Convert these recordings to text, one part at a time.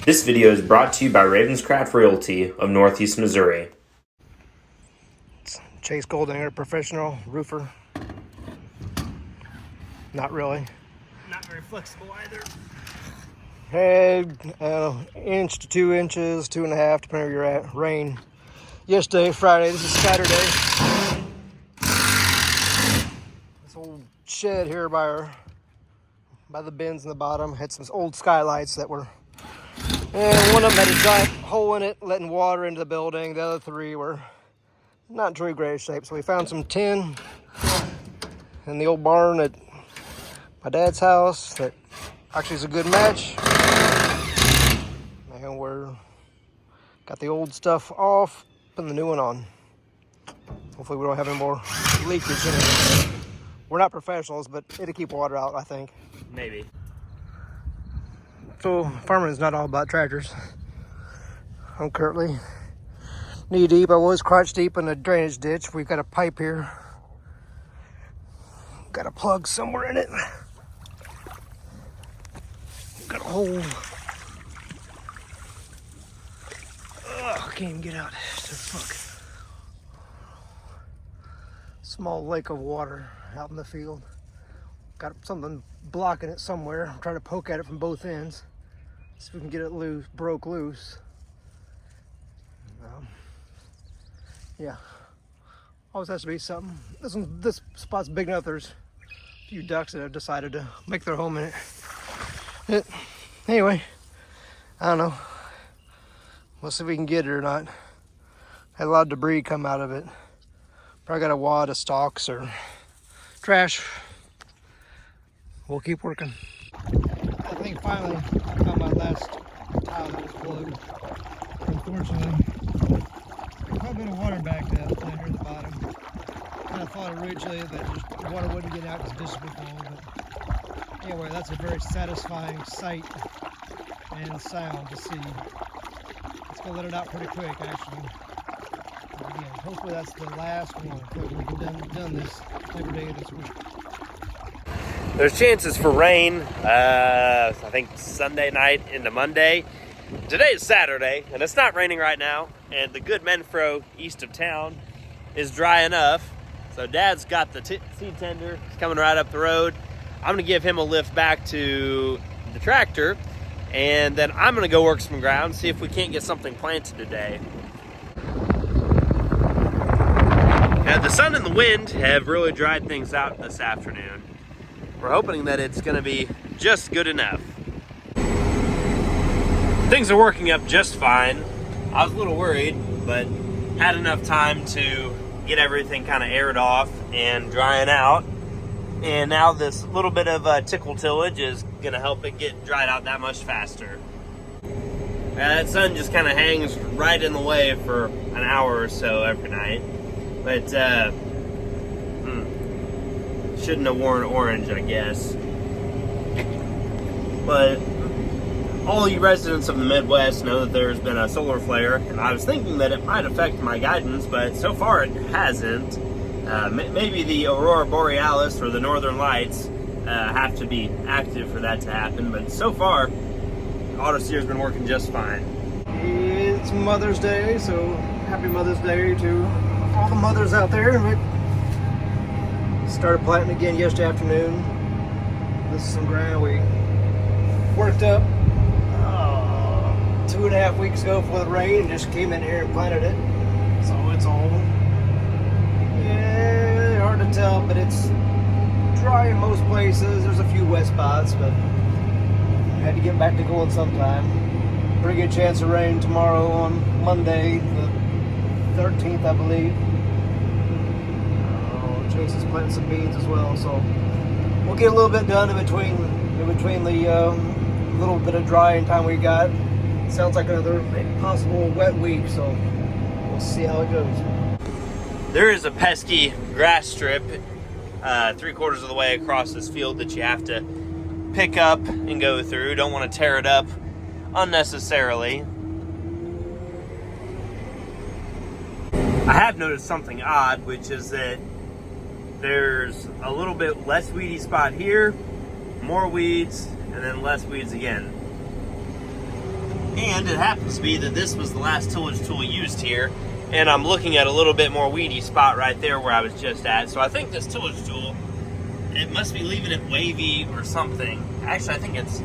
This video is brought to you by Ravenscraft Realty of Northeast Missouri. It's Chase Goldinger, professional roofer. Not really. Not very flexible either. Had inch to 2 inches, 2.5, depending where you're at. Rain yesterday, Friday. This is Saturday. This old shed here by the bins in the bottom had some old skylights that were. And one of them had a giant hole in it, letting water into the building. The other three were not in very great shape. So we found some tin in the old barn at my dad's house that actually is a good match. And we're got the old stuff off, putting the new one on. Hopefully we don't have any more leakage in it. We're not professionals, but it'll keep water out, I think. Maybe. So farming is not all about tractors. I'm currently knee deep. I was crotch deep in a drainage ditch. We've got a pipe here. Got a plug somewhere in it. Got a hole. Ugh, I can't even get out. It's a fuck. Small lake of water out in the field. Got something blocking it somewhere. I'm trying to poke at it from both ends. See if we can get it loose, broke loose. Yeah, always has to be something. This spot's big enough. There's a few ducks that have decided to make their home in it. Anyway, I don't know. We'll see if we can get it or not. Had a lot of debris come out of it. Probably got a wad of stalks or trash. We'll keep working. I think finally I found my last tile that was plugged. Unfortunately, there's quite a bit of water backed up down here at the bottom. Kind of thought originally that just the water wouldn't get out because dishes would fall. But anyway, that's a very satisfying sight and sound to see. It's gonna let it out pretty quick, actually. But again, hopefully that's the last one. Hopefully we can done this every day this week. There's chances for rain, I think Sunday night into Monday. Today is Saturday, and it's not raining right now, and the good Menfro east of town is dry enough. So Dad's got the seed tender. He's coming right up the road. I'm going to give him a lift back to the tractor, and then I'm going to go work some ground, see if we can't get something planted today. Now, the sun and the wind have really dried things out this afternoon. We're hoping that it's going to be just good enough. Things are working up just fine. I was a little worried, but had enough time to get everything kind of aired off and drying out. And now this little bit of tickle tillage is going to help it get dried out that much faster. That sun just kind of hangs right in the way for an hour or so every night. But shouldn't have worn orange, I guess. But all you residents of the Midwest know that there's been a solar flare, and I was thinking that it might affect my guidance, but so far it hasn't. Maybe the Aurora Borealis or the Northern Lights have to be active for that to happen, but so far, AutoSteer's been working just fine. It's Mother's Day, so happy Mother's Day to all the mothers out there. We started planting again yesterday afternoon. This is some ground we worked up 2.5 weeks ago before the rain and just came in here and planted it. So it's all, yeah, hard to tell, but it's dry in most places. There's a few wet spots, but I had to get back to going sometime. Pretty good chance of rain tomorrow on Monday, the 13th, I believe. Chase is planting some beans as well, so we'll get a little bit done in between the little bit of drying time we got. Sounds like another possible wet week, so we'll see how it goes. There is a pesky grass strip 3/4 of the way across this field that you have to pick up and go through. Don't want to tear it up unnecessarily. I have noticed something odd, which is that there's a little bit less weedy spot here, more weeds, and then less weeds again. And it happens to be that this was the last tillage tool used here, and I'm looking at a little bit more weedy spot right there where I was just at. So I think this tillage tool, it must be leaving it wavy or something. Actually, I think it's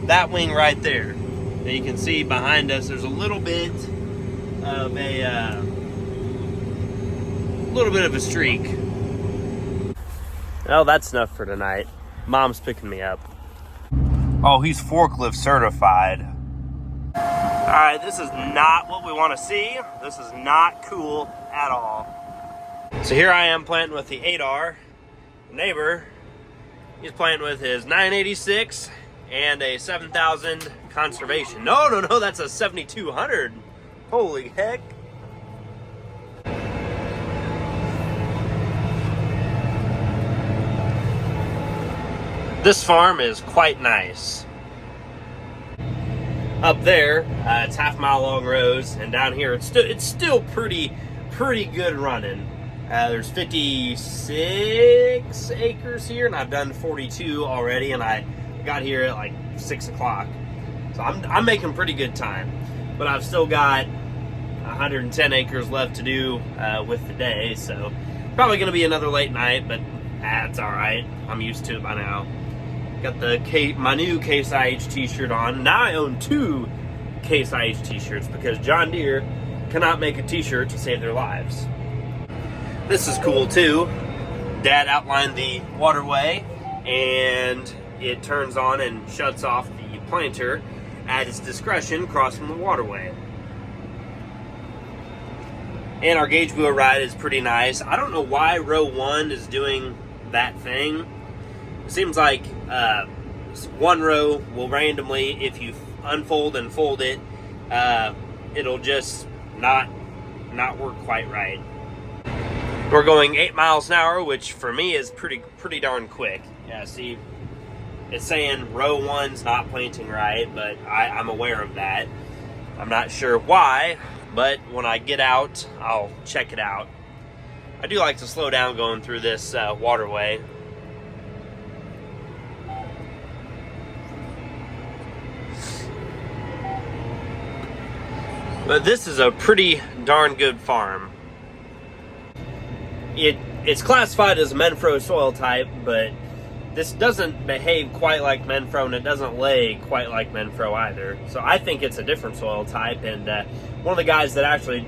that wing right there. Now you can see behind us, there's a little bit of a streak. Oh, that's enough for tonight. Mom's picking me up. Oh, he's forklift certified. All right, this is not what we want to see. This is not cool at all. So here I am planting with the 8R. The neighbor, he's planting with his 986 and a 7000 conservation. No, that's a 7200. Holy heck. This farm is quite nice. Up there, it's half-mile long rows, and down here it's still pretty good running. There's 56 acres here, and I've done 42 already, and I got here at like 6 o'clock. So I'm making pretty good time, but I've still got 110 acres left to do with the day, so probably going to be another late night, but that's all right. I'm used to it by now. Got my new Case IH t-shirt on. Now I own 2 Case IH t-shirts because John Deere cannot make a t-shirt to save their lives. This is cool too. Dad outlined the waterway, and it turns on and shuts off the planter at its discretion crossing the waterway. And our gauge wheel ride is pretty nice. I don't know why row 1 is doing that thing. It seems like one row will randomly, if you unfold and fold it, it'll just not work quite right. We're going 8 miles an hour, which for me is pretty darn quick. Yeah, see, it's saying row 1's not planting right, but I'm aware of that. I'm not sure why, but when I get out, I'll check it out. I do like to slow down going through this waterway. But this is a pretty darn good farm. It's classified as a Menfro soil type, but this doesn't behave quite like Menfro, and it doesn't lay quite like Menfro either. So I think it's a different soil type, and one of the guys that actually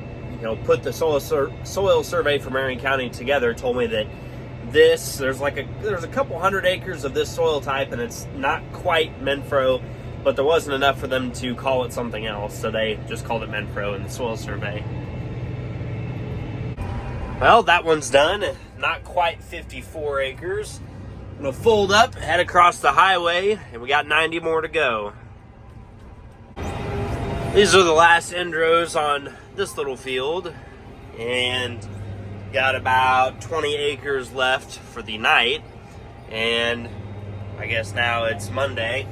put the soil survey for Marion County together told me that there's a couple hundred acres of this soil type, and it's not quite Menfro, but there wasn't enough for them to call it something else, so they just called it Menfro in the soil survey. Well, that one's done. Not quite 54 acres. I'm gonna fold up, head across the highway, and we got 90 more to go. These are the last end rows on this little field, and got about 20 acres left for the night, and I guess now it's Monday.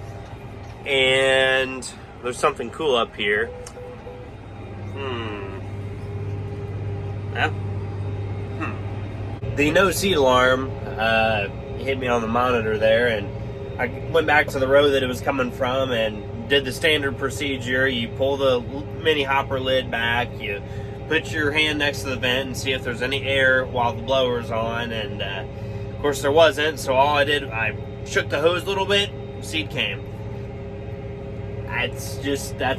And there's something cool up here. The no seed alarm hit me on the monitor there, and I went back to the row that it was coming from and did the standard procedure. You pull the mini hopper lid back, you put your hand next to the vent and see if there's any air while the blower's on, and of course there wasn't, so all I did, I shook the hose a little bit, seed came. That's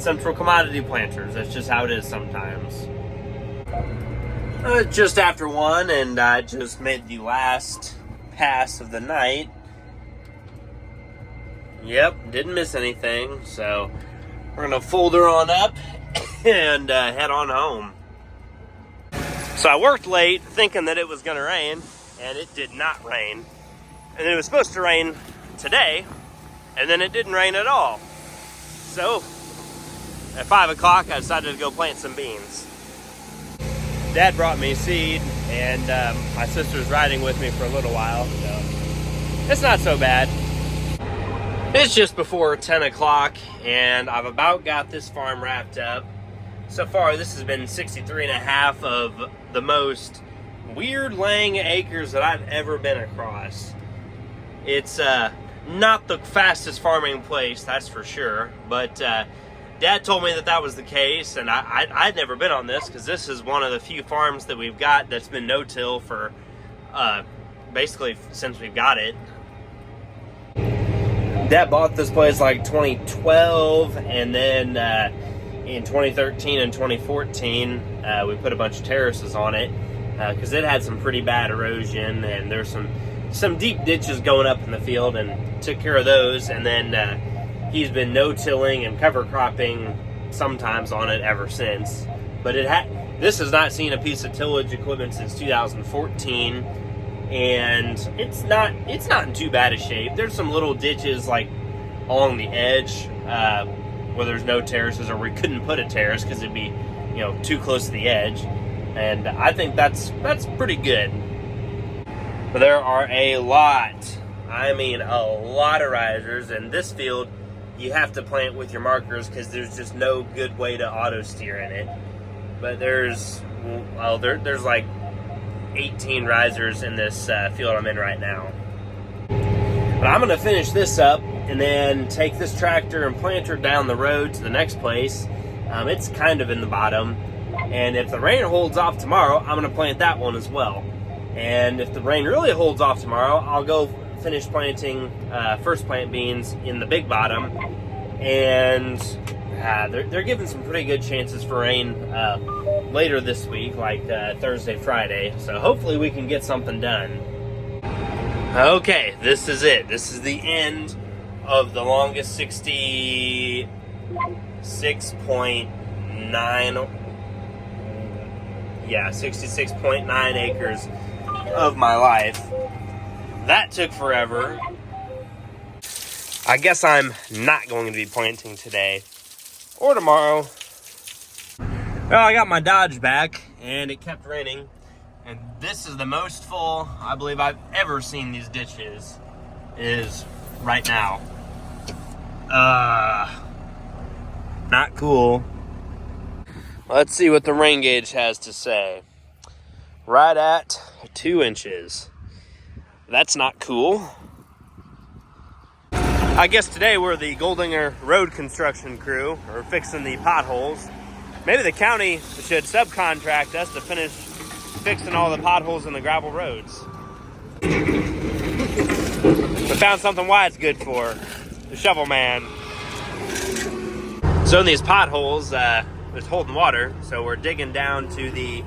Central Commodity Planters. That's just how it is sometimes. Just after 1, and I just made the last pass of the night. Yep, didn't miss anything. So we're gonna fold her on up and head on home. So I worked late thinking that it was gonna rain, and it did not rain. And it was supposed to rain today, and then it didn't rain at all. So at 5 o'clock, I decided to go plant some beans. Dad brought me seed, and my sister's riding with me for a little while, so it's not so bad. It's just before 10 o'clock, and I've about got this farm wrapped up. So far, this has been 63 and a half of the most weird laying acres that I've ever been across. It's not the fastest farming place, that's for sure, but Dad told me that was the case, and I'd never been on this because this is one of the few farms that we've got that's been no-till for basically since we've got it. Dad bought this place like 2012, and then in 2013 and 2014 we put a bunch of terraces on it because it had some pretty bad erosion, and there's some deep ditches going up in the field, and took care of those. And then he's been no-tilling and cover cropping sometimes on it ever since. But this has not seen a piece of tillage equipment since 2014, and it's not in too bad a shape. There's some little ditches like along the edge where there's no terraces, or we couldn't put a terrace because it'd be, you know, too close to the edge. And I think that's pretty good. But there are a lot, I mean a lot of risers, and this field you have to plant with your markers because there's just no good way to auto steer in it. But there's like 18 risers in this field I'm in right now. But I'm gonna finish this up and then take this tractor and planter down the road to the next place. It's kind of in the bottom, and if the rain holds off tomorrow, I'm gonna plant that one as well. And if the rain really holds off tomorrow, I'll go finish planting first plant beans in the big bottom. And they're giving some pretty good chances for rain later this week, like Thursday, Friday. So hopefully we can get something done. Okay, this is it. This is the end of the longest 66.9 acres of my life. That took forever. I guess I'm not going to be planting today or tomorrow. Well, I got my Dodge back and it kept raining, and this is the most full I believe I've ever seen these ditches is right now. Not cool. Let's see what the rain gauge has to say. Right at 2 inches. That's not cool. I guess today we're the Goldinger road construction crew, or fixing the potholes. Maybe the county should subcontract us to finish fixing all the potholes in the gravel roads. We found something Wyatt's good for, the shovel man. So in these potholes, it's holding water, so we're digging down to the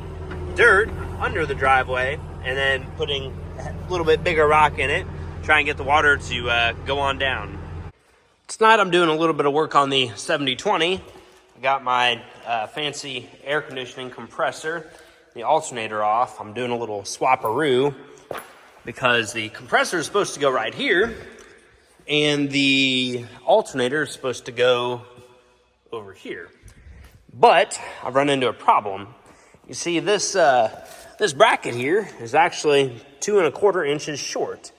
dirt under the driveway and then putting a little bit bigger rock in it, try and get the water to go on down. Tonight I'm doing a little bit of work on the 7020. I got my fancy air conditioning compressor, the alternator off. I'm doing a little swap-a-roo because the compressor is supposed to go right here and the alternator is supposed to go over here. But I've run into a problem. You see, this bracket here is actually 2 1/4 inches short.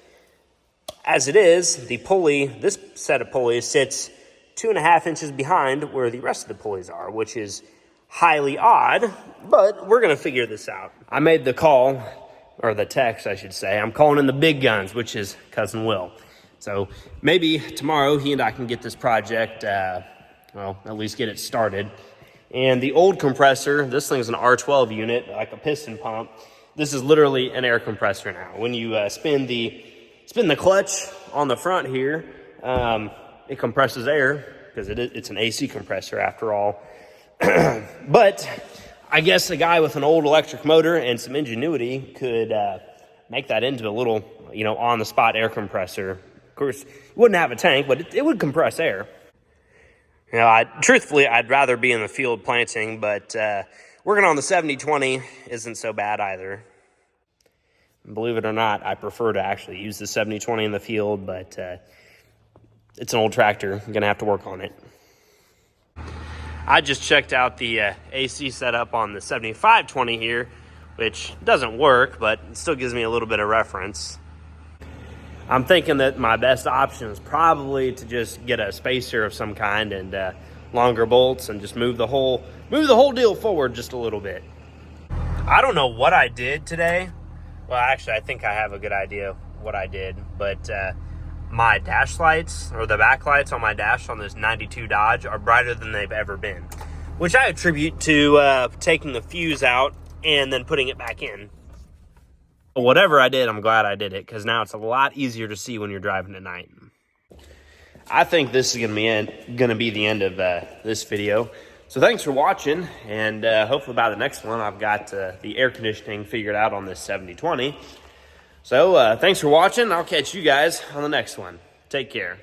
As it is, the pulley, this set of pulleys sits 2 1/2 inches behind where the rest of the pulleys are, which is highly odd, but we're gonna figure this out. I made the call, or the text, I should say. I'm calling in the big guns, which is Cousin Will. So maybe tomorrow he and I can get this project, well, at least get it started. And the old compressor, this thing's an R12 unit, like a piston pump. This is literally an air compressor now. When you spin the clutch on the front here, it compresses air because it's an AC compressor after all. But I guess a guy with an old electric motor and some ingenuity could make that into a little, on-the-spot air compressor. Of course, it wouldn't have a tank, but it would compress air. Truthfully, I'd rather be in the field planting, but working on the 7020 isn't so bad either. Believe it or not, I prefer to actually use the 7020 in the field, but it's an old tractor. I'm going to have to work on it. I just checked out the AC setup on the 7520 here, which doesn't work, but it still gives me a little bit of reference. I'm thinking that my best option is probably to just get a spacer of some kind and longer bolts and just move the whole deal forward just a little bit. I don't know what I did today. Well, actually, I think I have a good idea what I did, but my dash lights, or the back lights on my dash on this 92 Dodge, are brighter than they've ever been, which I attribute to taking the fuse out and then putting it back in. Whatever I did, I'm glad I did it, because now it's a lot easier to see when you're driving at night. I think this is going to be the end of this video. So thanks for watching, and hopefully by the next one, I've got the air conditioning figured out on this 7020. So thanks for watching. I'll catch you guys on the next one. Take care.